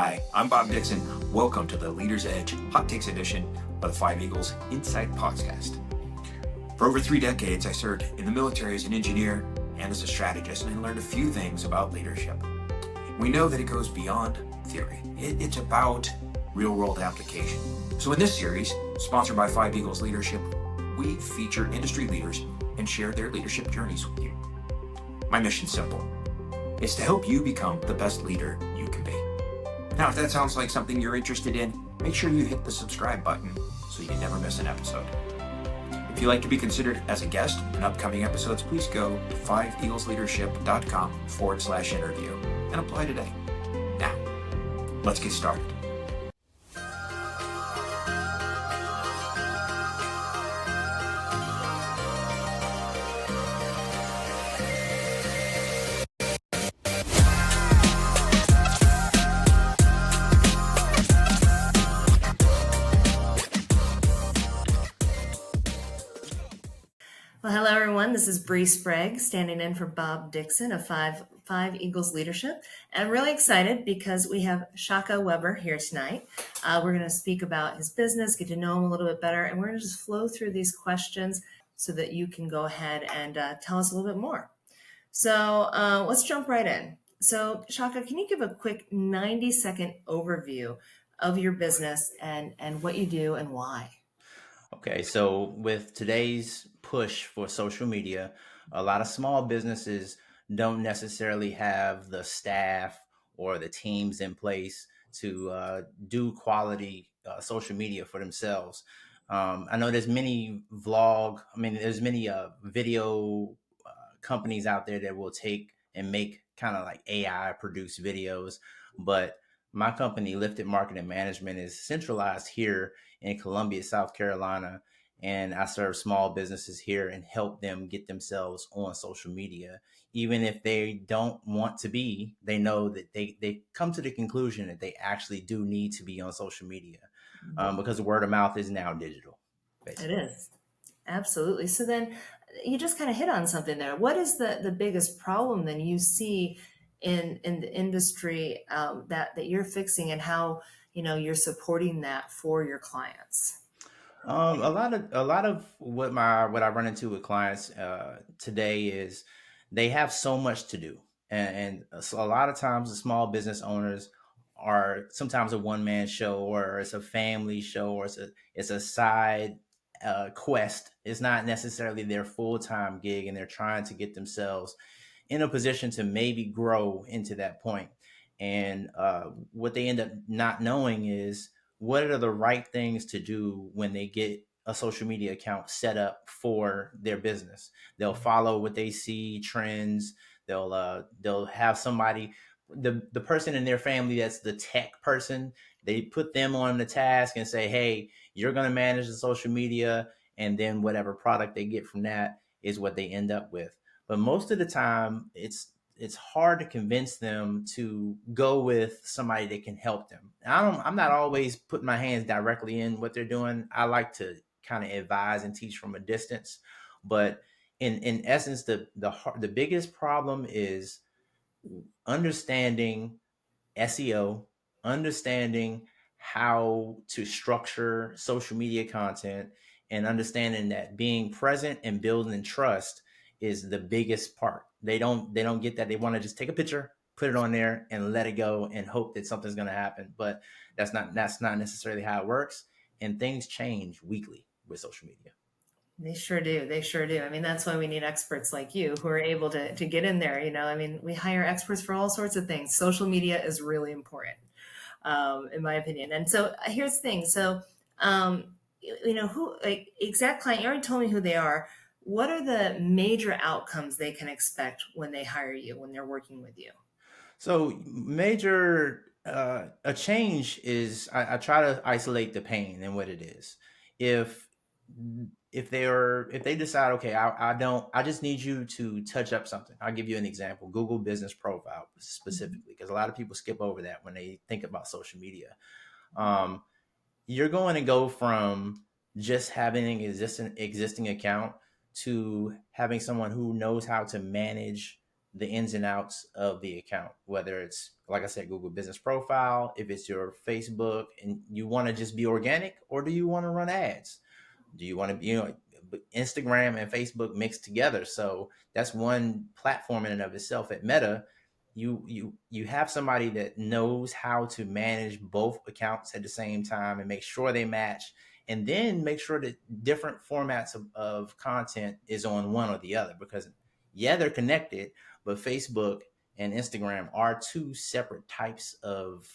Hi, I'm Bob Dixon. Welcome to the Leader's Edge Hot Takes edition of the Five Eagles Insight Podcast. For over 3 decades, I served in the military as an engineer and as a strategist, and I learned a few things about leadership. We know that it goes beyond theory. It's about real-world application. So in this series, sponsored by Five Eagles Leadership, we feature industry leaders and share their leadership journeys with you. My mission's simple. It's to help you become the best leader you can be. Now, if that sounds like something you're interested in, make sure you hit the subscribe button so you never miss an episode. If you'd like to be considered as a guest in upcoming episodes, please go to 5eaglesleadership.com/interview and apply today. Now, let's get started. Well, hello, everyone. This is Bree Sprague standing in for Bob Dixon of Five Eagles Leadership. And I'm really excited because we have Shaka Weber here tonight. We're going to speak about his business, get to know him a little bit better, and we're going to just flow through these questions so that you can go ahead and tell us a little bit more. So let's jump right in. So Shaka, can you give a quick 90-second overview of your business and what you do and why? Okay, so with today's push for social media, a lot of small businesses don't necessarily have the staff or the teams in place to do quality social media for themselves. I know there's many there's many video companies out there that will take and make kind of like AI produced videos, but my company, Lifted Marketing Management, is centralized here in Columbia, South Carolina, and I serve small businesses here and help them get themselves on social media. Even if they don't want to be, they know that they come to the conclusion that they actually do need to be on social media because word of mouth is now digital, It basically. is. Absolutely. So then you just kind of hit on something there. What is the biggest problem then you see in the industry that you're fixing, and how you're supporting that for your clients? A lot of what I run into with clients today is they have so much to do, and so a lot of times the small business owners are sometimes a one man show, or it's a family show, or it's a side quest. It's not necessarily their full time gig, and they're trying to get themselves in a position to maybe grow into that point. And what they end up not knowing is what are the right things to do when they get a social media account set up for their business. They'll follow what they see, trends. They'll have somebody, the person in their family that's the tech person. They put them on the task and say, hey, you're going to manage the social media, and then whatever product they get from that is what they end up with. But most of the time, it's hard to convince them to go with somebody that can help them. I'm not always putting my hands directly in what they're doing. I like to kind of advise and teach from a distance. But in essence, the biggest problem is understanding SEO, understanding how to structure social media content, and understanding that being present and building trust is the biggest part. They don't get that. They want to just take a picture, put it on there, and let it go and hope that something's going to happen. But that's not necessarily how it works. And things change weekly with social media. They sure do. They sure do. I mean, that's why we need experts like you who are able to get in there. I mean, we hire experts for all sorts of things. Social media is really important, in my opinion. And so here's the thing. So, who, like, exact client, you already told me who they are. What are the major outcomes they can expect when they hire you, when they're working with you? So major a change is I try to isolate the pain and what it is. If if they decide, okay, I just need you to touch up something. I'll give you an example. Google Business Profile specifically, because a lot of people skip over that when they think about social media. Um, you're going to go from just having an existing account to having someone who knows how to manage the ins and outs of the account, whether it's, like I said, Google Business Profile, if it's your Facebook and you want to just be organic, or do you want to run ads? Do you want to, Instagram and Facebook mixed together? So that's one platform in and of itself. At Meta, you have somebody that knows how to manage both accounts at the same time and make sure they match, and then make sure that different formats of content is on one or the other, because yeah, they're connected, but Facebook and Instagram are two separate types of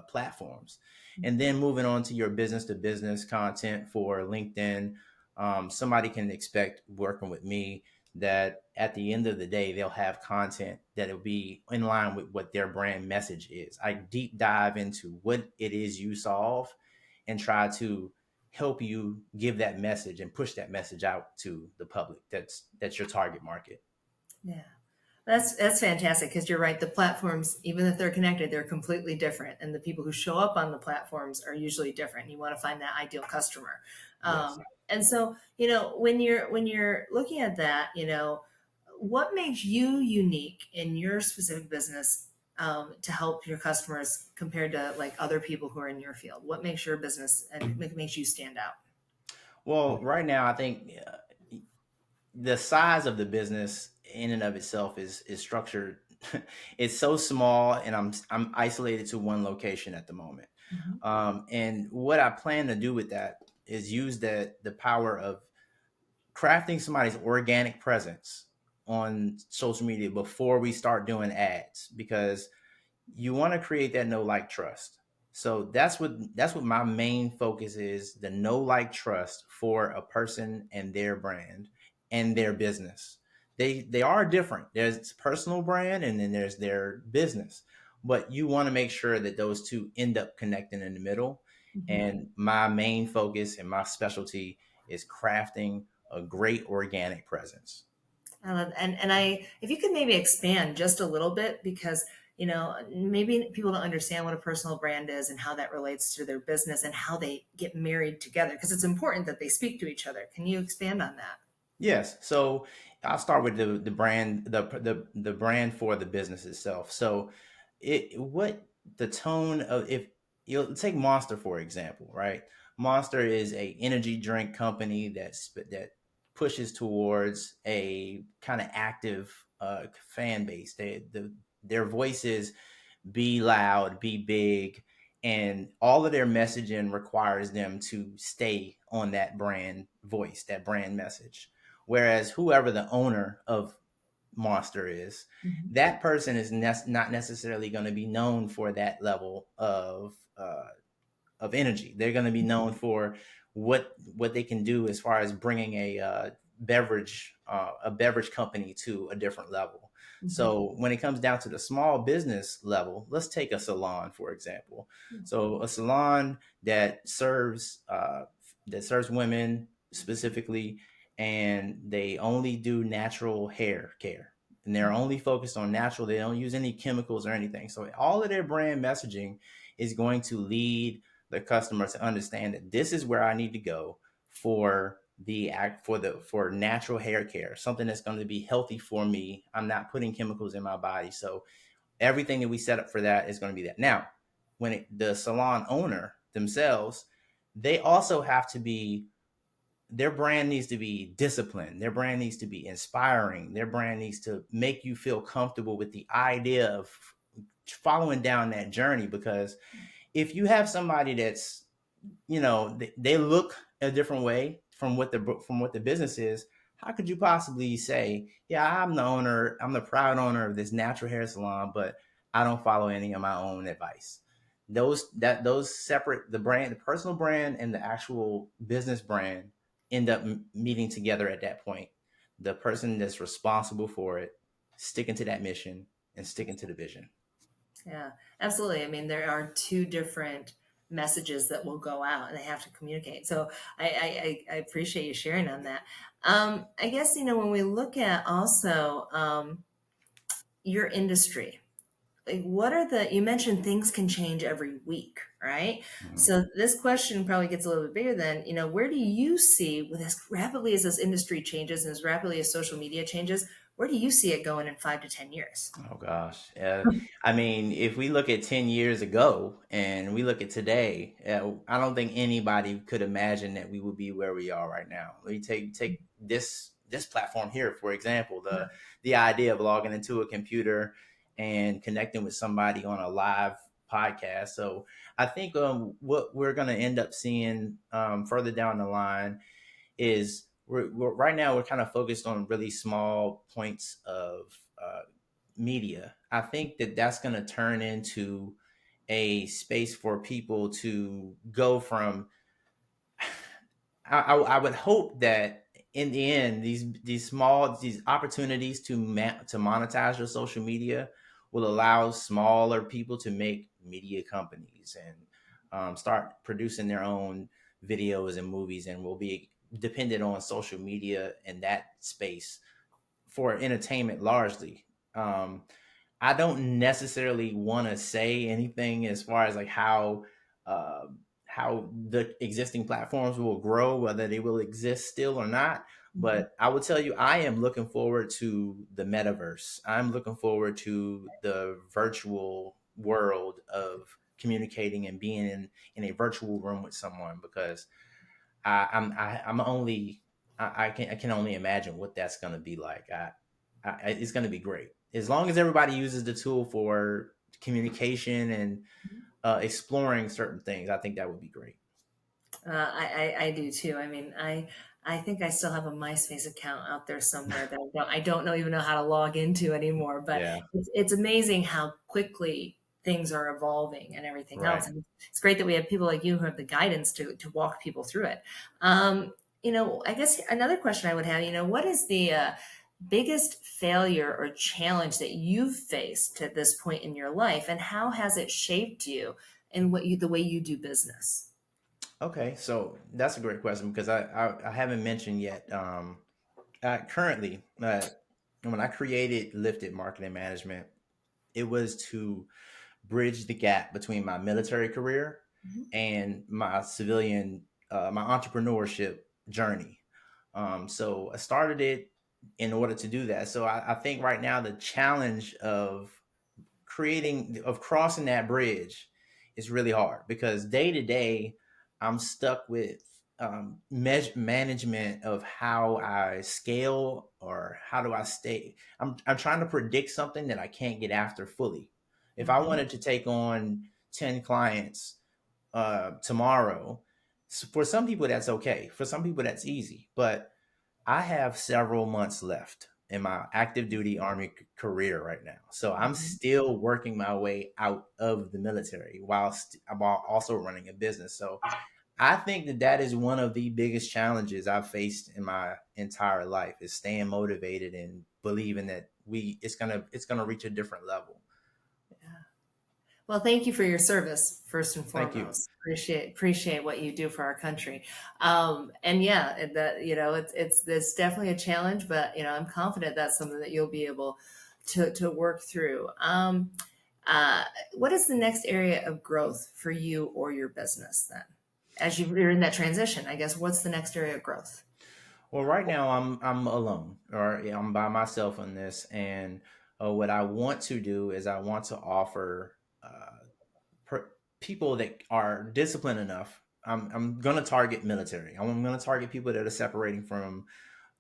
platforms. And then moving on to your business to business content for LinkedIn, somebody can expect working with me that at the end of the day, they'll have content that will be in line with what their brand message is. I deep dive into what it is you solve and try to help you give that message and push that message out to the public. That's your target market. Yeah. That's fantastic, because you're right. The platforms, even if they're connected, they're completely different, and the people who show up on the platforms are usually different. You want to find that ideal customer, Yes. and so when you're looking at that, what makes you unique in your specific business, to help your customers compared to like other people who are in your field. What makes your business and makes you stand out? Well, right now, I think the size of the business in and of itself is structured. It's so small, and I'm isolated to one location at the moment. Mhm. And what I plan to do with that is use the power of crafting somebody's organic presence on social media before we start doing ads, because you want to create that know like trust. So that's what my main focus is: the know like trust for a person and their brand and their business. They are different. There's personal brand and then there's their business, but you want to make sure that those two end up connecting in the middle. Mhm. And my main focus and my specialty is crafting a great organic presence. I love, and if you could maybe expand just a little bit, because maybe people don't understand what a personal brand is and how that relates to their business and how they get married together, because it's important that they speak to each other. Can you expand on that? Yes. So I'll start with the brand, the brand for the business itself. So what the tone of, if you'll take Monster for example, right? Monster is a energy drink company that pushes towards a kind of active fan base. Their voices be loud, be big, and all of their messaging requires them to stay on that brand voice, that brand message. Whereas whoever the owner of Monster is, Mhm. that person is not necessarily going to be known for that level of energy. They're going to be known for what they can do as far as bringing a beverage company to a different level. Mhm. So when it comes down to the small business level, let's take a salon for example. So a salon that serves women specifically, and they only do natural hair care, and they're only focused on natural. They don't use any chemicals or anything. So all of their brand messaging is going to lead the customer to understand that this is where I need to go for the act for natural hair care, something that's going to be healthy for me. I'm not putting chemicals in my body. So everything that we set up for that is going to be that. Now, the salon owner themselves, they also have to be, their brand needs to be disciplined. Their brand needs to be inspiring. Their brand needs to make you feel comfortable with the idea of following down that journey. Because if you have somebody that's, they look a different way from what the business is, how could you possibly say, yeah, I'm the proud owner of this natural hair salon, but I don't follow any of my own advice? Those separate, the brand, the personal brand and the actual business brand end up meeting together at that point. The person that's responsible for it sticking to that mission and sticking to the vision. Yeah, absolutely. I mean, there are two different messages that will go out, and they have to communicate. So I appreciate you sharing on that. I guess, when we look at also, your industry, like what are you mentioned things can change every week, right? Mhm. So this question probably gets a little bit bigger than, where do you see, with as rapidly as this industry changes and as rapidly as social media changes, Where do you see it going in 5 to 10 years? Oh gosh. I mean, if we look at 10 years ago and we look at today, I don't think anybody could imagine that we would be where we are right now. We take this platform here, for example, the idea of logging into a computer and connecting with somebody on a live podcast. So I think what we're going to end up seeing further down the line is we're right now we're kind of focused on really small points of media. I think that that's going to turn into a space for people to go from. I would hope that in the end, these opportunities to monetize your social media will allow smaller people to make media companies and start producing their own videos and movies, and will be dependent on social media in that space for entertainment largely. Um, I don't necessarily want to say anything as far as like uh, how the existing platforms will grow, whether they will exist still or not. Mhm. But I will tell you, I am looking forward to the metaverse. I'm looking forward to the virtual world of communicating and being in a virtual room with someone, because I'm only I can only imagine what that's going to be like. It's going to be great as long as everybody uses the tool for communication and exploring certain things. I think that would be great. I do too. I mean, I think I still have a MySpace account out there somewhere that I don't know even know how to log into anymore. But Yeah. it's amazing how quickly things are evolving and everything else. Right. And it's great that we have people like you who have the guidance to walk people through it. I guess another question I would have, what is the biggest failure or challenge that you've faced to this point in your life, and how has it shaped you in the way you do business? Okay. So that's a great question because I haven't mentioned yet. Currently, when I created Lifted Marketing Management, it was to bridge the gap between my military career Mhm. and my civilian, my entrepreneurship journey. So I started it in order to do that. So I think right now the challenge of crossing that bridge is really hard because day to day I'm stuck with management of how I scale or how do I stay. I'm trying to predict something that I can't get after fully. If I Mhm. wanted to take on 10 clients tomorrow, for some people that's okay. For some people that's easy, but I have several months left in my active duty Army career right now. So I'm Mhm. still working my way out of the military while also running a business. So I think that that is one of the biggest challenges I've faced in my entire life is staying motivated and believing that it's gonna reach a different level. Yeah. Well, thank you for your service, first and Thank you. foremost. Appreciate what you do for our country. And yeah, it's definitely a challenge, but I'm confident that's something that you'll be able to work through. Uh, what is the next area of growth for you or your business then? As you're in that transition, I guess, what's the next area of growth? Well, right now I'm alone, or yeah, I'm by myself on this, and what I want to do is I want to offer per, people that are disciplined enough. I'm going to target military. I'm going to target people that are separating from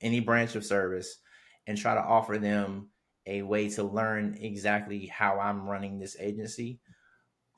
any branch of service and try to offer them a way to learn exactly how I'm running this agency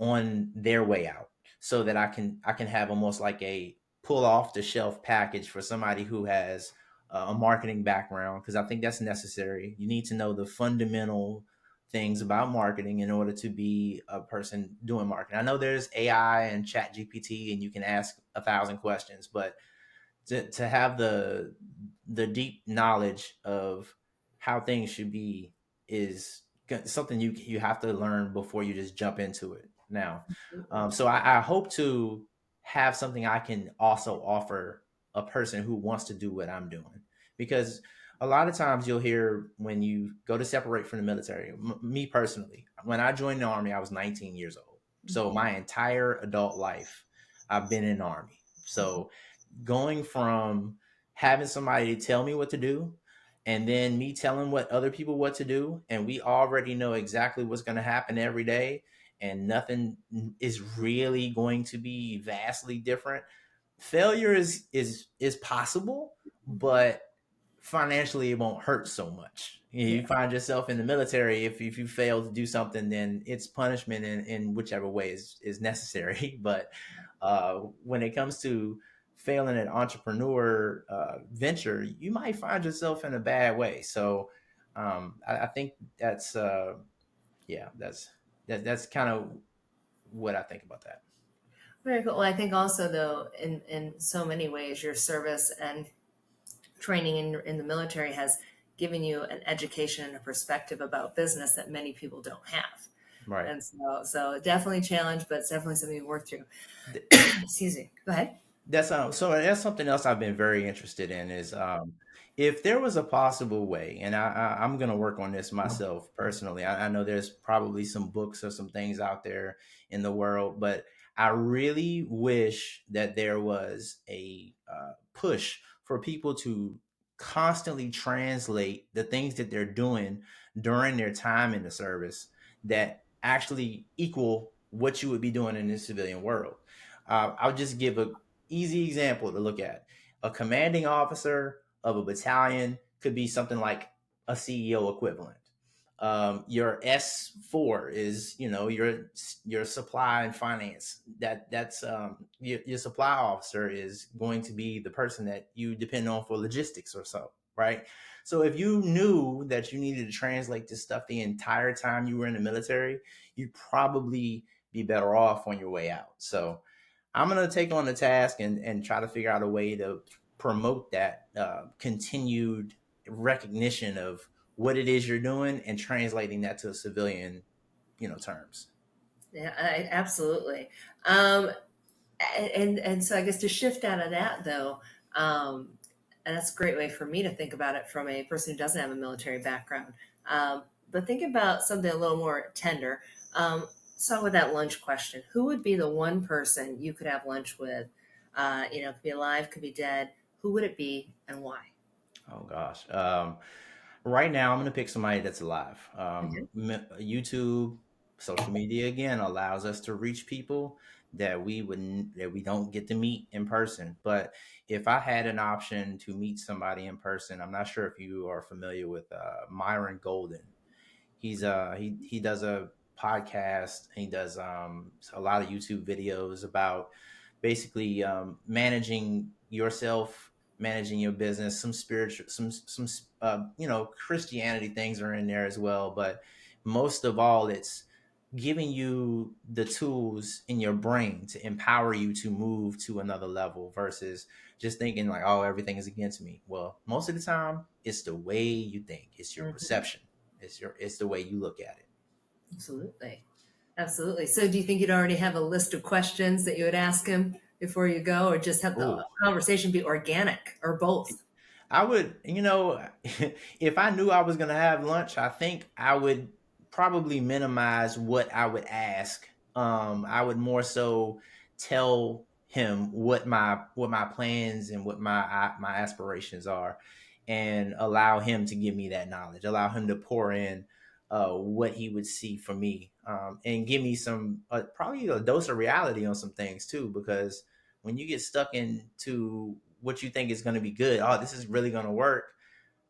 on their way out so that I can have almost like a pull off the shelf package for somebody who has a marketing background, because I think that's necessary. You need to know the fundamental things about marketing in order to be a person doing marketing. I know there's AI and chat GPT and you can ask 1,000 questions, but to have the deep knowledge of how things should be is something you have to learn before you just jump into it now. So I hope to have something I can also offer a person who wants to do what I'm doing, because a lot of times you'll hear when you go to separate from the military. Me personally, when I joined the Army I was 19 years old, so my entire adult life I've been in the Army. So going from having somebody tell me what to do and then me telling what other people what to do, and we already know exactly what's going to happen every day, and nothing is really going to be vastly different. Failure is possible, but financially it won't hurt so much. You Yeah. find yourself in the military, if you fail to do something, then it's punishment in whichever way is necessary. But when it comes to failing an entrepreneur venture, you might find yourself in a bad way. So I think that's yeah, that's kind of what I think about that. Very cool. Well, I think also though, in so many ways, your service and training in the military has given you an education and a perspective about business that many people don't have. Right. And so definitely a challenge, but it's definitely something to work through. Excuse me. Go ahead. That's something else I've been very interested in is if there was a possible way, and I'm gonna work on this myself personally. I know there's probably some books or some things out there in the world, but I really wish that there was a push for people to constantly translate the things that they're doing during their time in the service that actually equal what you would be doing in the civilian world. I'll just give a easy example to look at. A commanding officer of a battalion could be something like a CEO equivalent. Your S4 is, your supply and finance. Your supply officer is going to be the person that you depend on for logistics or so, right? So if you knew that you needed to translate this stuff the entire time you were in the military, you'd probably be better off on your way out. So I'm gonna take on the task and try to figure out a way to promote that continued recognition of what it is you're doing and translating that to civilian, terms. Yeah, absolutely. Um, and so I guess to shift out of that though, um, and that's a great way for me to think about it from a person who doesn't have a military background. But think about something a little more tender. Start with that lunch question. Who would be the one person you could have lunch with? Could be alive, could be dead. Who would it be and why? Oh gosh. Right now, I'm going to pick somebody that's alive. Okay. YouTube, social media again allows us to reach people that we don't get to meet in person. But if I had an option to meet somebody in person, I'm not sure if you are familiar with Myron Golden. He does a podcast. He does a lot of YouTube videos about basically managing yourself, managing your business. Some spiritual, some Christianity things are in there as well, but most of all, it's giving you the tools in your brain to empower you to move to another level versus just thinking like, oh, everything is against me. Well, most of the time it's the way you think, it's your Hmm. perception, it's the way you look at it. Absolutely. Absolutely. So do you think you'd already have a list of questions that you would ask him before you go, or just have the Oh, conversation be organic or both? I would, if I knew I was going to have lunch, I think I would probably minimize what I would ask. I would more so tell him what my plans and what my aspirations are, and allow him to give me that knowledge. Allow him to pour in what he would see for me, and give me some probably a dose of reality on some things too, because when you get stuck into what you think is going to be good, oh, this is really going to work.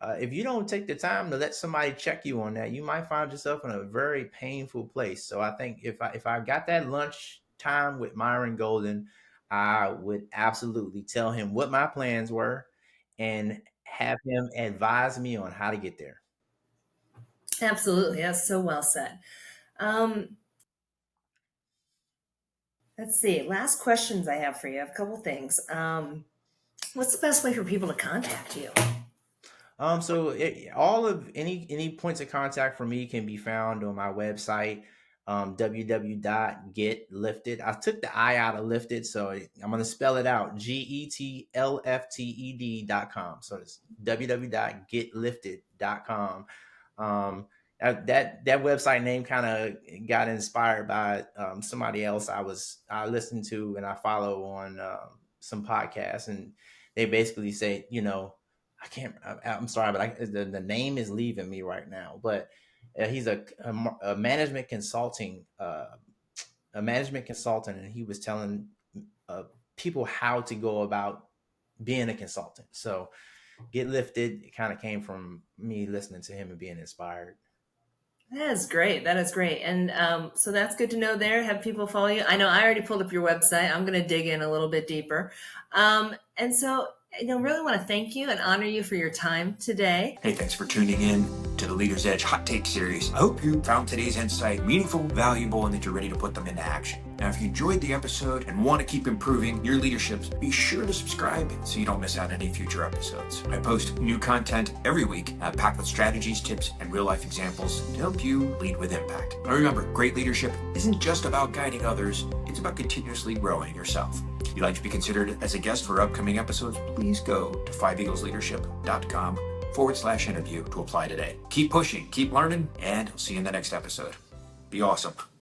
If you don't take the time to let somebody check you on that, you might find yourself in a very painful place. So I think if I got that lunch time with Myron Golden, I would absolutely tell him what my plans were and have him advise me on how to get there. Absolutely. That's so well said. Um, let's see. Last questions I have for you. I have a couple things. What's the best way for people to contact you? All of any points of contact for me can be found on my website, www.getlifted. I took the I out of lifted, so I'm gonna spell it out: GETLFTED.com. So it's www.getlifted.com. Um, that website name kind of got inspired by somebody else I listened to and I follow on some podcasts, and they basically say, I'm sorry, but the name is leaving me right now. But he's a management consulting a management consultant, and he was telling uh, people how to go about being a consultant. So Get Lifted, it kind of came from me listening to him and being inspired. That is great. That is great. And so that's good to know there. Have people follow you. I know I already pulled up your website. I'm going to dig in a little bit deeper. And so, really want to thank you and honor you for your time today. Hey, thanks for tuning in to the Leader's Edge Hot Take Series. I hope you found today's insight meaningful, valuable, and that you're ready to put them into action. Now, if you enjoyed the episode and want to keep improving your leaderships, be sure to subscribe so you don't miss out on any future episodes. I post new content every week, packed with strategies, tips, and real-life examples to help you lead with impact. Now remember, great leadership isn't just about guiding others, it's about continuously growing yourself. If you'd like to be considered as a guest for upcoming episodes, please go to 5eaglesleadership.com/interview to apply today. Keep pushing, keep learning, and I'll see you in the next episode. Be awesome.